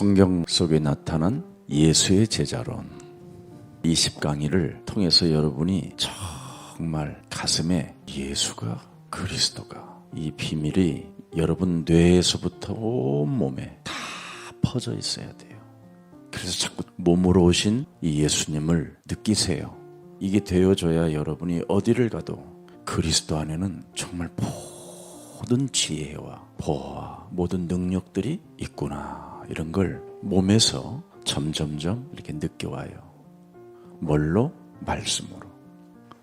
성경 속에 나타난 예수의 제자론 20강의를 통해서 여러분이 정말 가슴에 예수가 그리스도가 이 비밀이 여러분 뇌에서부터 온몸에 다 퍼져 있어야 돼요. 그래서 자꾸 몸으로 오신 이 예수님을 느끼세요. 이게 되어줘야 여러분이 어디를 가도 그리스도 안에는 정말 모든 지혜와 보호와 모든 능력들이 있구나, 이런 걸 몸에서 점점점 이렇게 느껴와요. 뭘로? 말씀으로.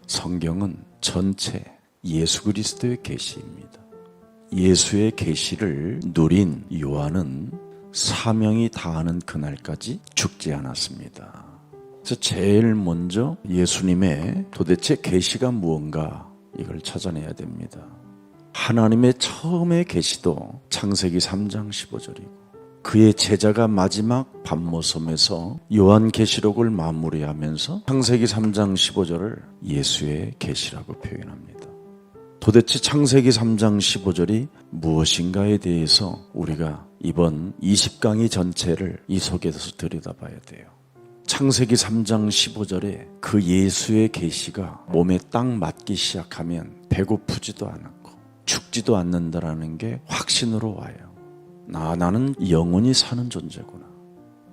성경은 전체 예수 그리스도의 계시입니다. 예수의 계시를 누린 요한은 사명이 다하는 그날까지 죽지 않았습니다. 그래서 제일 먼저 예수님의 도대체 계시가 무언가, 이걸 찾아내야 됩니다. 하나님의 처음의 계시도 창세기 3장 15절이고 그의 제자가 마지막 밤모섬에서 요한계시록을 마무리하면서 창세기 3장 15절을 예수의 계시라고 표현합니다. 도대체 창세기 3장 15절이 무엇인가에 대해서 우리가 이번 20강의 전체를 이 속에서 들여다봐야 돼요. 창세기 3장 15절에 그 예수의 계시가 몸에 딱 맞기 시작하면 배고프지도 않았고 죽지도 않는다라는 게 확신으로 와요. 나는 영원히 사는 존재구나.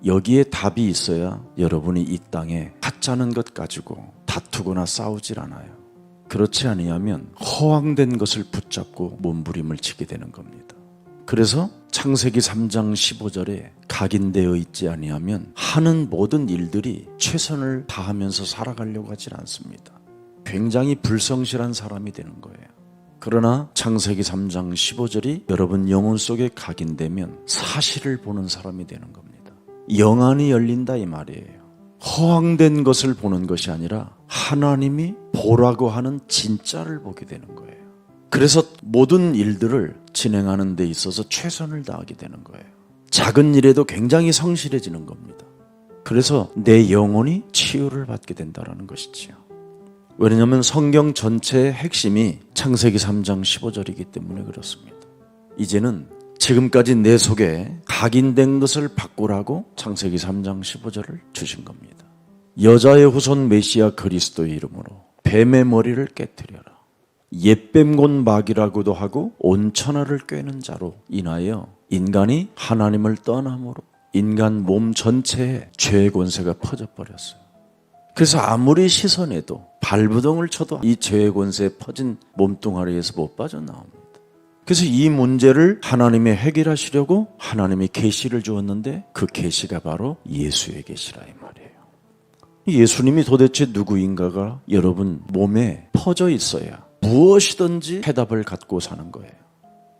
여기에 답이 있어야 여러분이 이 땅에 가짜는 것 가지고 다투거나 싸우질 않아요. 그렇지 아니하면 허황된 것을 붙잡고 몸부림을 치게 되는 겁니다. 그래서 창세기 3장 15절에 각인되어 있지 아니하면 하는 모든 일들이 최선을 다하면서 살아가려고 하질 않습니다. 굉장히 불성실한 사람이 되는 거예요. 그러나 창세기 3장 15절이 여러분 영혼 속에 각인되면 사실을 보는 사람이 되는 겁니다. 영안이 열린다 이 말이에요. 허황된 것을 보는 것이 아니라 하나님이 보라고 하는 진짜를 보게 되는 거예요. 그래서 모든 일들을 진행하는 데 있어서 최선을 다하게 되는 거예요. 작은 일에도 굉장히 성실해지는 겁니다. 그래서 내 영혼이 치유를 받게 된다는 것이지요. 왜냐하면 성경 전체의 핵심이 창세기 3장 15절이기 때문에 그렇습니다. 이제는 지금까지 내 속에 각인된 것을 바꾸라고 창세기 3장 15절을 주신 겁니다. 여자의 후손 메시아 그리스도의 이름으로 뱀의 머리를 깨뜨려라. 옛뱀곤 마귀라고도 하고 온 천하를 꿰는 자로 인하여 인간이 하나님을 떠남으로 인간 몸 전체에 죄의 권세가 퍼져버렸어요. 그래서 아무리 씻어내도 발부동을 쳐도 이 죄의 권세에 퍼진 몸뚱아리에서 못 빠져나옵니다. 그래서 이 문제를 하나님이 해결하시려고 하나님이 계시를 주었는데 그 계시가 바로 예수의 계시라 이 말이에요. 예수님이 도대체 누구인가가 여러분 몸에 퍼져 있어야 무엇이든지 해답을 갖고 사는 거예요.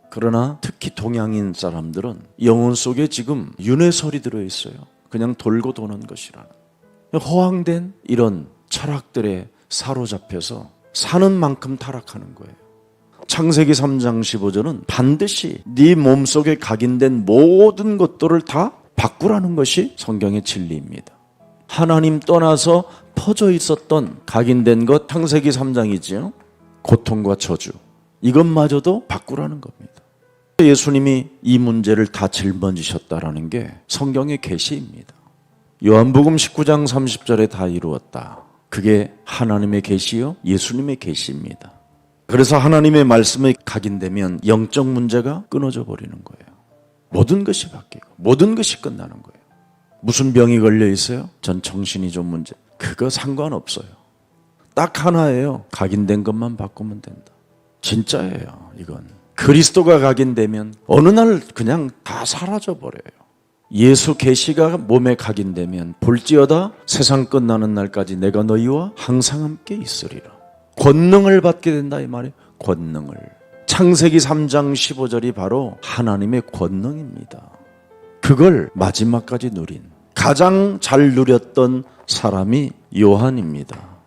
그러나 특히 동양인 사람들은 영혼 속에 지금 윤회설이 들어있어요. 그냥 돌고 도는 것이라는 허황된 이런 철학들에 사로잡혀서 사는 만큼 타락하는 거예요. 창세기 3장 15절은 반드시 네 몸속에 각인된 모든 것들을 다 바꾸라는 것이 성경의 진리입니다. 하나님 떠나서 퍼져 있었던 각인된 것 창세기 3장이지요. 고통과 저주, 이것마저도 바꾸라는 겁니다. 예수님이 이 문제를 다 짊어지셨다라는 게 성경의 계시입니다. 요한복음 19장 30절에 다 이루었다. 그게 하나님의 계시요 예수님의 계시입니다. 그래서 하나님의 말씀이 각인되면 영적 문제가 끊어져 버리는 거예요. 모든 것이 바뀌고 모든 것이 끝나는 거예요. 무슨 병이 걸려 있어요? 전 정신이 좀 문제. 그거 상관없어요. 딱 하나예요. 각인된 것만 바꾸면 된다. 진짜예요. 이건 그리스도가 각인되면 어느 날 그냥 다 사라져 버려요. 예수 계시가 몸에 각인되면 볼지어다 세상 끝나는 날까지 내가 너희와 항상 함께 있으리라. 권능을 받게 된다 이 말이에요. 권능을. 창세기 3장 15절이 바로 하나님의 권능입니다. 그걸 마지막까지 누린 가장 잘 누렸던 사람이 요한입니다.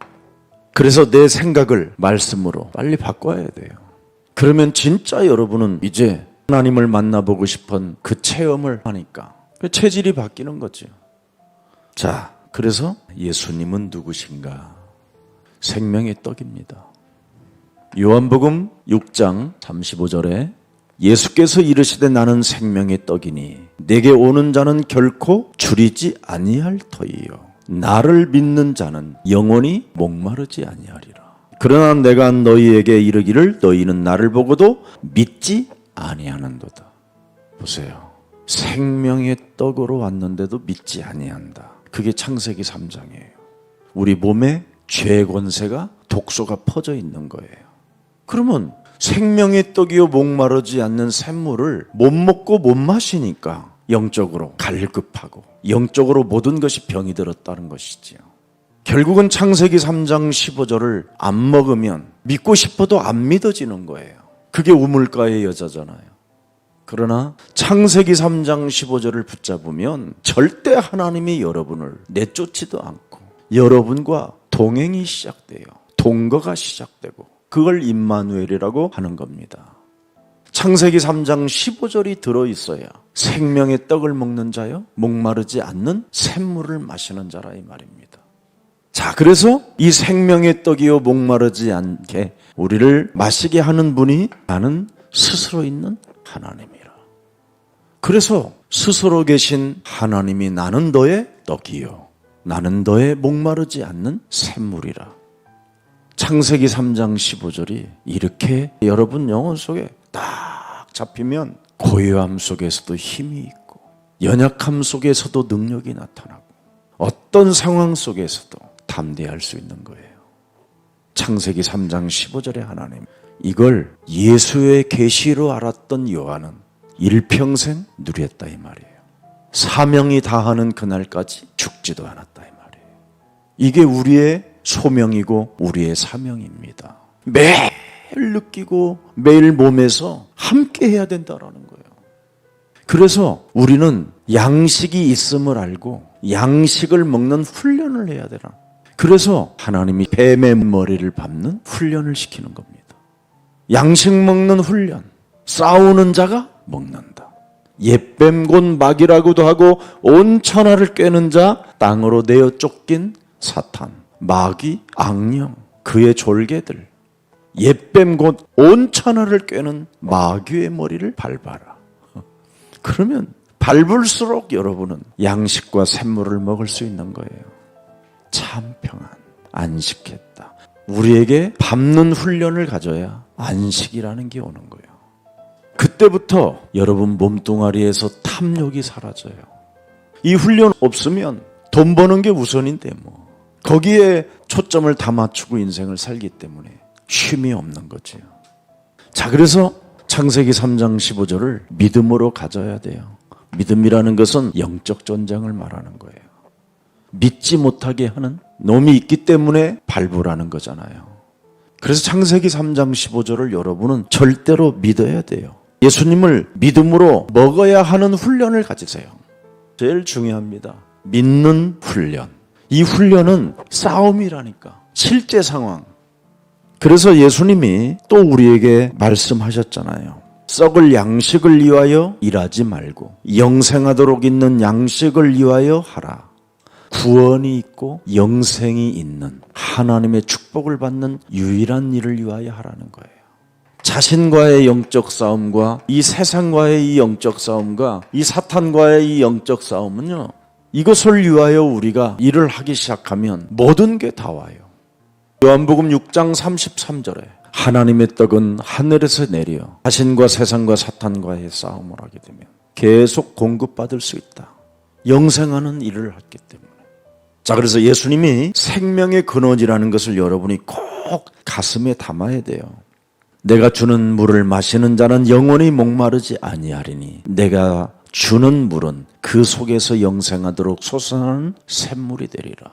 그래서 내 생각을 말씀으로 빨리 바꿔야 돼요. 그러면 진짜 여러분은 이제 하나님을 만나보고 싶은 그 체험을 하니까 체질이 바뀌는 거죠. 자, 그래서 예수님은 누구신가? 생명의 떡입니다. 요한복음 6장 35절에 예수께서 이르시되 나는 생명의 떡이니 내게 오는 자는 결코 줄이지 아니할 터이요 나를 믿는 자는 영원히 목마르지 아니하리라. 그러나 내가 너희에게 이르기를 너희는 나를 보고도 믿지 아니하는도다. 보세요. 생명의 떡으로 왔는데도 믿지 아니한다. 그게 창세기 3장이에요. 우리 몸에 죄의 권세가 독소가 퍼져 있는 거예요. 그러면 생명의 떡이요 목마르지 않는 샘물을 못 먹고 못 마시니까 영적으로 갈급하고 영적으로 모든 것이 병이 들었다는 것이지요. 결국은 창세기 3장 15절을 안 먹으면 믿고 싶어도 안 믿어지는 거예요. 그게 우물가의 여자잖아요. 그러나 창세기 3장 15절을 붙잡으면 절대 하나님이 여러분을 내쫓지도 않고 여러분과 동행이 시작돼요. 동거가 시작되고 그걸 임마누엘이라고 하는 겁니다. 창세기 3장 15절이 들어있어야 생명의 떡을 먹는 자요 목마르지 않는 샘물을 마시는 자라 이 말입니다. 자, 그래서 이 생명의 떡이요 목마르지 않게 우리를 마시게 하는 분이 나는 스스로 있는 하나님이라. 그래서 스스로 계신 하나님이 나는 너의 떡이요 나는 너의 목마르지 않는 샘물이라. 창세기 3장 15절이 이렇게 여러분 영혼 속에 딱 잡히면 고요함 속에서도 힘이 있고 연약함 속에서도 능력이 나타나고 어떤 상황 속에서도 담대할 수 있는 거예요. 창세기 3장 15절에 하나님 이걸 예수의 계시로 알았던 요한은 일평생 누렸다 이 말이에요. 사명이 다하는 그날까지 죽지도 않았다 이 말이에요. 이게 우리의 소명이고 우리의 사명입니다. 매일 느끼고 매일 몸에서 함께 해야 된다라는 거예요. 그래서 우리는 양식이 있음을 알고 양식을 먹는 훈련을 해야 되나. 그래서 하나님이 뱀의 머리를 밟는 훈련을 시키는 겁니다. 양식 먹는 훈련. 싸우는 자가 먹는다. 옛뱀 곧 마귀라고도 하고 온 천하를 꿰는 자 땅으로 내어 쫓긴 사탄. 마귀, 악령, 그의 졸개들, 옛뱀 곧 온 천하를 꿰는 마귀의 머리를 밟아라. 그러면 밟을수록 여러분은 양식과 샘물을 먹을 수 있는 거예요. 참 평안, 안식했다. 우리에게 밟는 훈련을 가져야 안식이라는 게 오는 거예요. 그때부터 여러분 몸뚱아리에서 탐욕이 사라져요. 이 훈련 없으면 돈 버는 게 우선인데 뭐. 거기에 초점을 다 맞추고 인생을 살기 때문에 쉼이 없는 거죠. 자, 그래서 창세기 3장 15절을 믿음으로 가져야 돼요. 믿음이라는 것은 영적 전쟁을 말하는 거예요. 믿지 못하게 하는 놈이 있기 때문에 밟으라는 거잖아요. 그래서 창세기 3장 15절을 여러분은 절대로 믿어야 돼요. 예수님을 믿음으로 먹어야 하는 훈련을 가지세요. 제일 중요합니다. 믿는 훈련. 이 훈련은 싸움이라니까. 실제 상황. 그래서 예수님이 또 우리에게 말씀하셨잖아요. 썩을 양식을 위하여 일하지 말고 영생하도록 있는 양식을 위하여 하라. 구원이 있고 영생이 있는 하나님의 축복을 받는 유일한 일을 위하여 하라는 거예요. 자신과의 영적 싸움과 이 세상과의 이 영적 싸움과 이 사탄과의 이 영적 싸움은요. 이것을 위하여 우리가 일을 하기 시작하면 모든 게 다 와요. 요한복음 6장 33절에 하나님의 떡은 하늘에서 내려 자신과 세상과 사탄과의 싸움을 하게 되면 계속 공급받을 수 있다. 영생하는 일을 했기 때문에. 자, 그래서 예수님이 생명의 근원이라는 것을 여러분이 꼭 가슴에 담아야 돼요. 내가 주는 물을 마시는 자는 영원히 목마르지 아니하리니 내가 주는 물은 그 속에서 영생하도록 솟아나는 샘물이 되리라.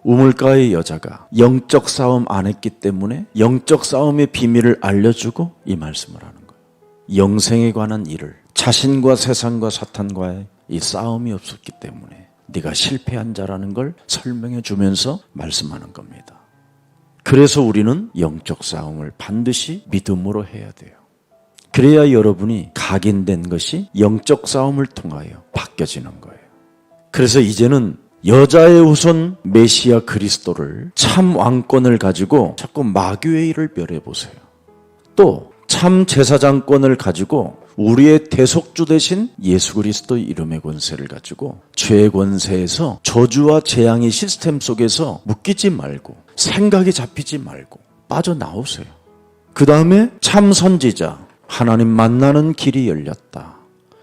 우물가의 여자가 영적 싸움 안 했기 때문에 영적 싸움의 비밀을 알려주고 이 말씀을 하는 거예요. 영생에 관한 일을 자신과 세상과 사탄과의 이 싸움이 없었기 때문에 네가 실패한 자라는 걸 설명해 주면서 말씀하는 겁니다. 그래서 우리는 영적 싸움을 반드시 믿음으로 해야 돼요. 그래야 여러분이 각인된 것이 영적 싸움을 통하여 바뀌어지는 거예요. 그래서 이제는 여자의 후손 메시아 그리스도를 참 왕권을 가지고 자꾸 마귀의 일을 멸해보세요. 또 참 제사장권을 가지고 우리의 대속주 대신 예수 그리스도의 이름의 권세를 가지고 죄의 권세에서 저주와 재앙의 시스템 속에서 묶이지 말고 생각이 잡히지 말고 빠져나오세요. 그 다음에 참 선지자, 하나님 만나는 길이 열렸다.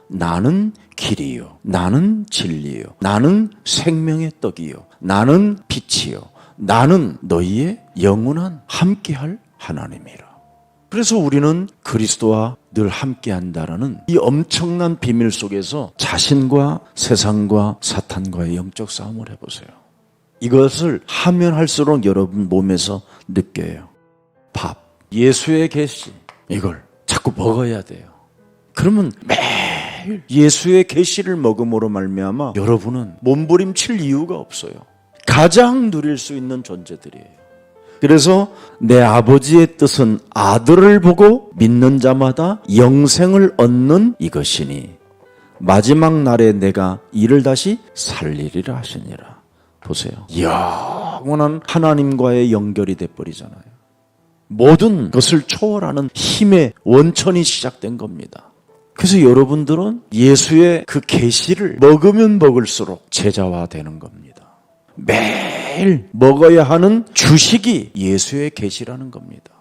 나는 길이요, 나는 진리요, 나는 생명의 떡이요, 나는 빛이요, 나는 너희의 영원한 함께할 하나님이라. 그래서 우리는 그리스도와 늘 함께한다라는 이 엄청난 비밀 속에서 자신과 세상과 사탄과의 영적 싸움을 해보세요. 이것을 하면 할수록 여러분 몸에서 느껴요. 밥, 예수의 계시, 이걸 자꾸 먹어야 돼요. 그러면 매일 예수의 계시를 먹음으로 말미암아 여러분은 몸부림칠 이유가 없어요. 가장 누릴 수 있는 존재들이에요. 그래서 내 아버지의 뜻은 아들을 보고 믿는 자마다 영생을 얻는 이것이니 마지막 날에 내가 이를 다시 살리리라 하시니라. 보세요. 영원한 하나님과의 연결이 돼버리잖아요. 모든 것을 초월하는 힘의 원천이 시작된 겁니다. 그래서 여러분들은 예수의 그 계시를 먹으면 먹을수록 제자화 되는 겁니다. 매일 먹어야 하는 주식이 예수의 계시라는 겁니다.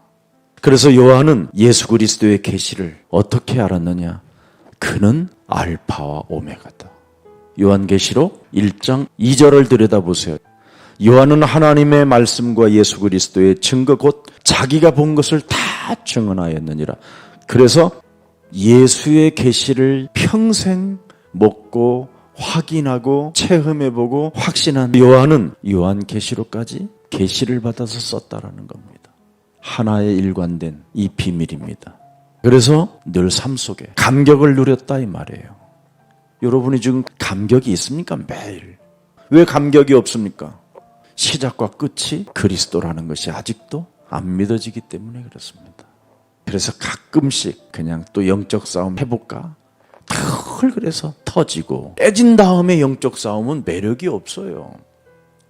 그래서 요한은 예수 그리스도의 계시를 어떻게 알았느냐? 그는 알파와 오메가다. 요한계시록 1장 2절을 들여다보세요. 요한은 하나님의 말씀과 예수 그리스도의 증거 곧 자기가 본 것을 다 증언하였느니라. 그래서 예수의 계시를 평생 먹고 확인하고 체험해보고 확신한 요한은 요한계시록까지 계시를 받아서 썼다라는 겁니다. 하나의 일관된 이 비밀입니다. 그래서 늘 삶 속에 감격을 누렸다 이 말이에요. 여러분이 지금 감격이 있습니까? 매일. 왜 감격이 없습니까? 시작과 끝이 그리스도라는 것이 아직도 안 믿어지기 때문에 그렇습니다. 그래서 가끔씩 그냥 또 영적 싸움 해볼까? 그래서 터지고 깨진 다음에 영적 싸움은 매력이 없어요.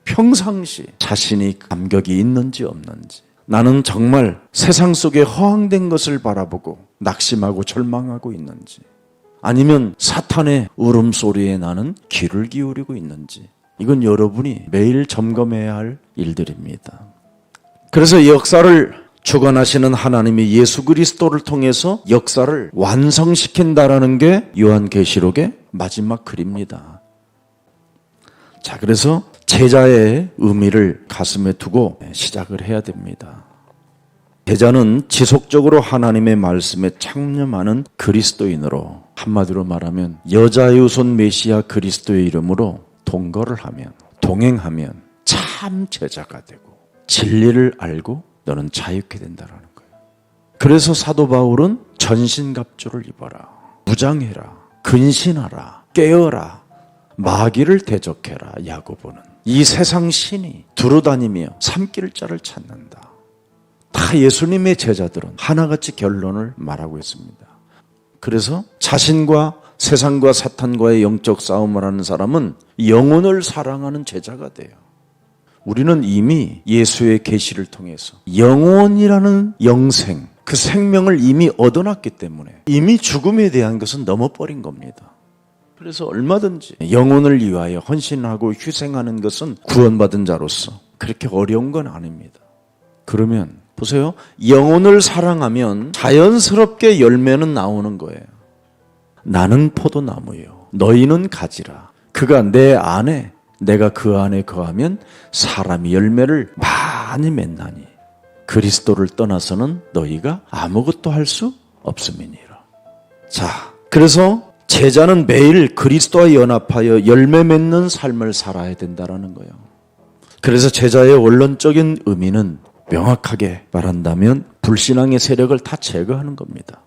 평상시 자신이 감격이 있는지 없는지, 나는 정말 세상 속에 허황된 것을 바라보고 낙심하고 절망하고 있는지, 아니면 사탄의 울음소리에 나는 귀를 기울이고 있는지, 이건 여러분이 매일 점검해야 할 일들입니다. 그래서 역사를 주관하시는 하나님이 예수 그리스도를 통해서 역사를 완성시킨다라는 게 요한계시록의 마지막 글입니다. 자, 그래서 제자의 의미를 가슴에 두고 시작을 해야 됩니다. 제자는 지속적으로 하나님의 말씀에 창념하는 그리스도인으로, 한마디로 말하면 여자의 후손 메시아 그리스도의 이름으로 동거를 하면, 동행하면 참 제자가 되고 진리를 알고 너는 자유케 된다라는 거예요. 그래서 사도 바울은 전신갑주를 입어라, 무장해라, 근신하라, 깨어라, 마귀를 대적해라. 야고보는 이 세상 신이 두루다니며 삼킬 자를 찾는다. 다 예수님의 제자들은 하나같이 결론을 말하고 있습니다. 그래서 자신과 세상과 사탄과의 영적 싸움을 하는 사람은 영혼을 사랑하는 제자가 돼요. 우리는 이미 예수의 계시를 통해서 영혼이라는 영생, 그 생명을 이미 얻어놨기 때문에 이미 죽음에 대한 것은 넘어버린 겁니다. 그래서 얼마든지 영혼을 위하여 헌신하고 희생하는 것은 구원받은 자로서 그렇게 어려운 건 아닙니다. 그러면 보세요. 영혼을 사랑하면 자연스럽게 열매는 나오는 거예요. 나는 포도나무요, 너희는 가지라. 그가 내 안에, 내가 그 안에 거하면 사람이 열매를 많이 맺나니 그리스도를 떠나서는 너희가 아무것도 할 수 없음이니라. 자, 그래서 제자는 매일 그리스도와 연합하여 열매 맺는 삶을 살아야 된다는 거예요. 그래서 제자의 원론적인 의미는 명확하게 말한다면 불신앙의 세력을 다 제거하는 겁니다.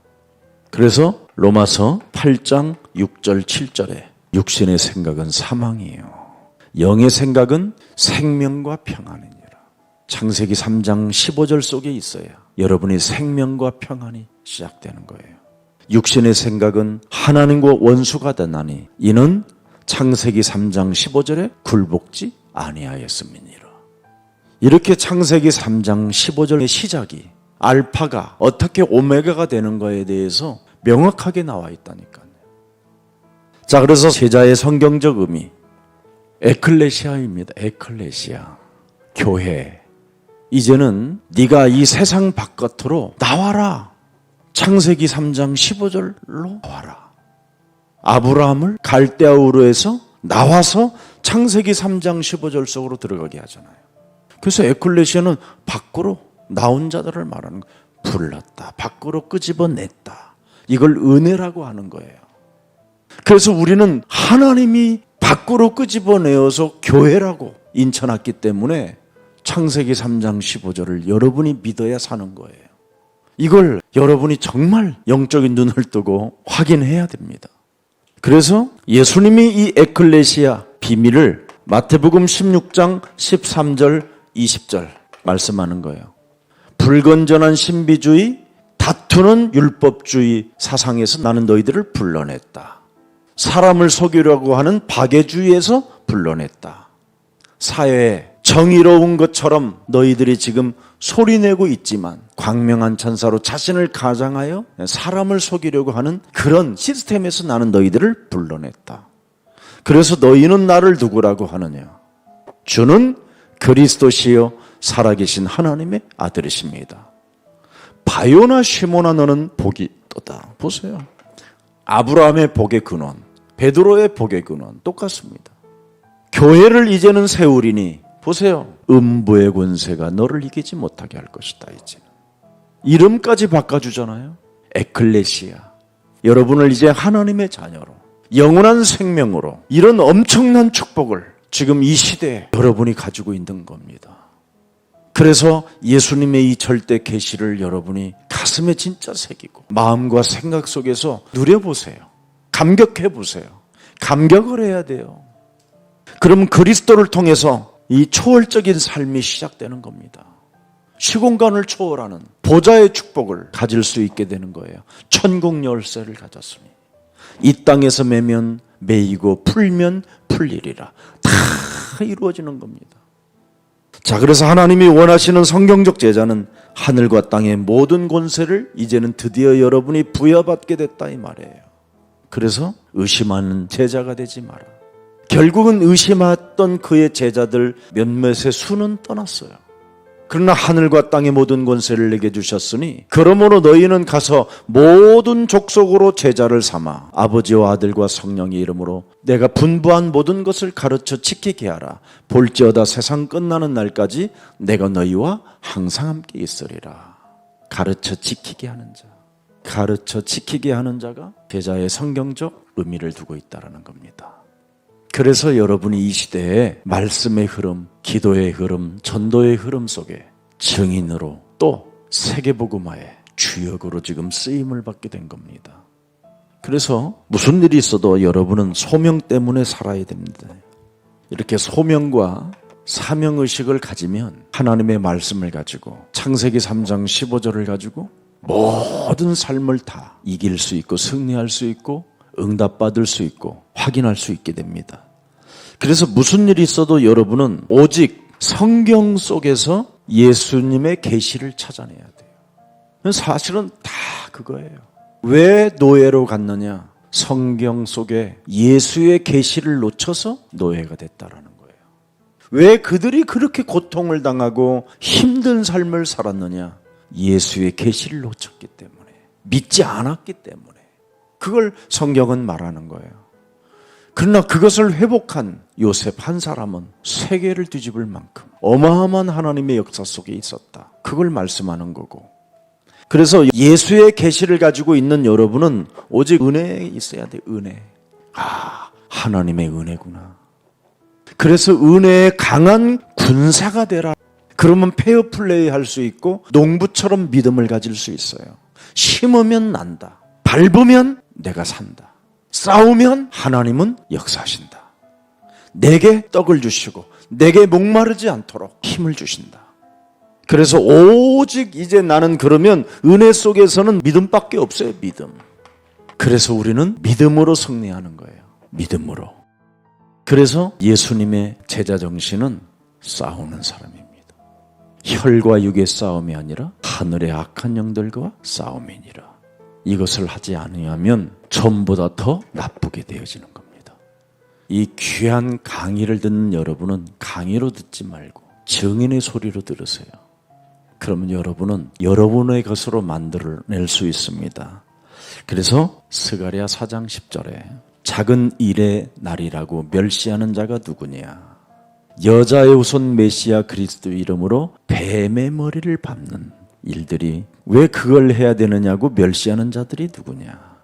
그래서 로마서 8장 6절 7절에 육신의 생각은 사망이에요, 영의 생각은 생명과 평안이니라. 창세기 3장 15절 속에 있어야 여러분의 생명과 평안이 시작되는 거예요. 육신의 생각은 하나님과 원수가 되나니 이는 창세기 3장 15절에 굴복지 아니하였음이니라. 이렇게 창세기 3장 15절의 시작이 알파가 어떻게 오메가가 되는 거에 대해서 명확하게 나와 있다니까요. 자, 그래서 제자의 성경적 의미, 에클레시아입니다. 에클레시아, 교회. 이제는 네가 이 세상 바깥으로 나와라. 창세기 3장 15절로 나와라. 아브라함을 갈대아우르에서 나와서 창세기 3장 15절 속으로 들어가게 하잖아요. 그래서 에클레시아는 밖으로 나온 자들을 말하는 거예요. 불렀다, 밖으로 끄집어냈다. 이걸 은혜라고 하는 거예요. 그래서 우리는 하나님이 밖으로 끄집어내어서 교회라고 인쳐놨기 때문에 창세기 3장 15절을 여러분이 믿어야 사는 거예요. 이걸 여러분이 정말 영적인 눈을 뜨고 확인해야 됩니다. 그래서 예수님이 이 에클레시아 비밀을 마태복음 16장 13절 20절 말씀하는 거예요. 불건전한 신비주의, 다투는 율법주의 사상에서 나는 너희들을 불러냈다. 사람을 속이려고 하는 박애주의에서 불러냈다. 사회에 정의로운 것처럼 너희들이 지금 소리내고 있지만 광명한 천사로 자신을 가장하여 사람을 속이려고 하는 그런 시스템에서 나는 너희들을 불러냈다. 그래서 너희는 나를 누구라고 하느냐? 주는 그리스도시요 살아계신 하나님의 아들이십니다. 바요나 시모나 너는 복이 있도다. 보세요. 아브라함의 복의 근원, 베드로의 복의 근원 똑같습니다. 교회를 이제는 세우리니 보세요. 음부의 권세가 너를 이기지 못하게 할 것이다. 이제 이름까지 바꿔주잖아요. 에클레시아. 여러분을 이제 하나님의 자녀로, 영원한 생명으로, 이런 엄청난 축복을 지금 이 시대에 여러분이 가지고 있는 겁니다. 그래서 예수님의 이 절대 계시를 여러분이 가슴에 진짜 새기고 마음과 생각 속에서 누려보세요. 감격해보세요. 감격을 해야 돼요. 그럼 그리스도를 통해서 이 초월적인 삶이 시작되는 겁니다. 시공간을 초월하는 보좌의 축복을 가질 수 있게 되는 거예요. 천국 열쇠를 가졌으니 이 땅에서 매면 매이고 풀면 풀리리라. 다 이루어지는 겁니다. 자, 그래서 하나님이 원하시는 성경적 제자는 하늘과 땅의 모든 권세를 이제는 드디어 여러분이 부여받게 됐다 이 말이에요. 그래서 의심하는 제자가 되지 마라. 결국은 의심했던 그의 제자들 몇몇의 수는 떠났어요. 그러나 하늘과 땅의 모든 권세를 내게 주셨으니 그러므로 너희는 가서 모든 족속으로 제자를 삼아 아버지와 아들과 성령의 이름으로 내가 분부한 모든 것을 가르쳐 지키게 하라. 볼지어다 세상 끝나는 날까지 내가 너희와 항상 함께 있으리라. 가르쳐 지키게 하는 자, 가르쳐 지키게 하는 자가 제자의 성경적 의미를 두고 있다는 겁니다. 그래서 여러분이 이 시대에 말씀의 흐름, 기도의 흐름, 전도의 흐름 속에 증인으로 또 세계복음화의 주역으로 지금 쓰임을 받게 된 겁니다. 그래서 무슨 일이 있어도 여러분은 소명 때문에 살아야 됩니다. 이렇게 소명과 사명의식을 가지면 하나님의 말씀을 가지고 창세기 3장 15절을 가지고 모든 삶을 다 이길 수 있고 승리할 수 있고 응답받을 수 있고 확인할 수 있게 됩니다. 그래서 무슨 일이 있어도 여러분은 오직 성경 속에서 예수님의 계시를 찾아내야 돼요. 사실은 다 그거예요. 왜 노예로 갔느냐? 성경 속에 예수의 계시를 놓쳐서 노예가 됐다라는 거예요. 왜 그들이 그렇게 고통을 당하고 힘든 삶을 살았느냐? 예수의 계시를 놓쳤기 때문에, 믿지 않았기 때문에. 그걸 성경은 말하는 거예요. 그러나 그것을 회복한 요셉 한 사람은 세계를 뒤집을 만큼 어마어마한 하나님의 역사 속에 있었다. 그걸 말씀하는 거고. 그래서 예수의 계시를 가지고 있는 여러분은 오직 은혜에 있어야 돼. 은혜. 아, 하나님의 은혜구나. 그래서 은혜의 강한 군사가 되라. 그러면 페어플레이 할 수 있고 농부처럼 믿음을 가질 수 있어요. 심으면 난다. 밟으면 내가 산다. 싸우면 하나님은 역사하신다. 내게 떡을 주시고 내게 목마르지 않도록 힘을 주신다. 그래서 오직 이제 나는 그러면 은혜 속에서는 믿음밖에 없어요. 믿음. 그래서 우리는 믿음으로 승리하는 거예요. 믿음으로. 그래서 예수님의 제자 정신은 싸우는 사람입니다. 혈과 육의 싸움이 아니라 하늘의 악한 영들과 싸움이니라. 이것을 하지 않으면 전보다 더 나쁘게 되어지는 겁니다. 이 귀한 강의를 듣는 여러분은 강의로 듣지 말고 증인의 소리로 들으세요. 그러면 여러분은 여러분의 것으로 만들어낼 수 있습니다. 그래서 스가랴 4장 10절에 작은 일의 날이라고 멸시하는 자가 누구냐? 여자의 후손 메시아 그리스도 이름으로 뱀의 머리를 밟는 일들이 왜 그걸 해야 되느냐고 멸시하는 자들이 누구냐?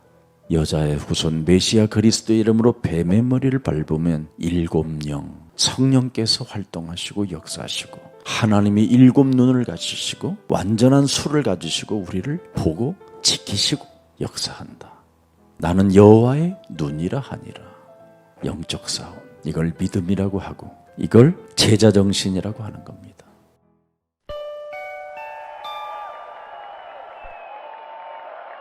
여자의 후손 메시아 그리스도 이름으로 뱀의 머리를 밟으면 7영 성령께서 활동하시고 역사하시고 하나님이 7눈을 가지시고 완전한 수를 가지시고 우리를 보고 지키시고 역사한다. 나는 여호와의 눈이라 하니라. 영적 싸움, 이걸 믿음이라고 하고 이걸 제자정신이라고 하는 겁니다.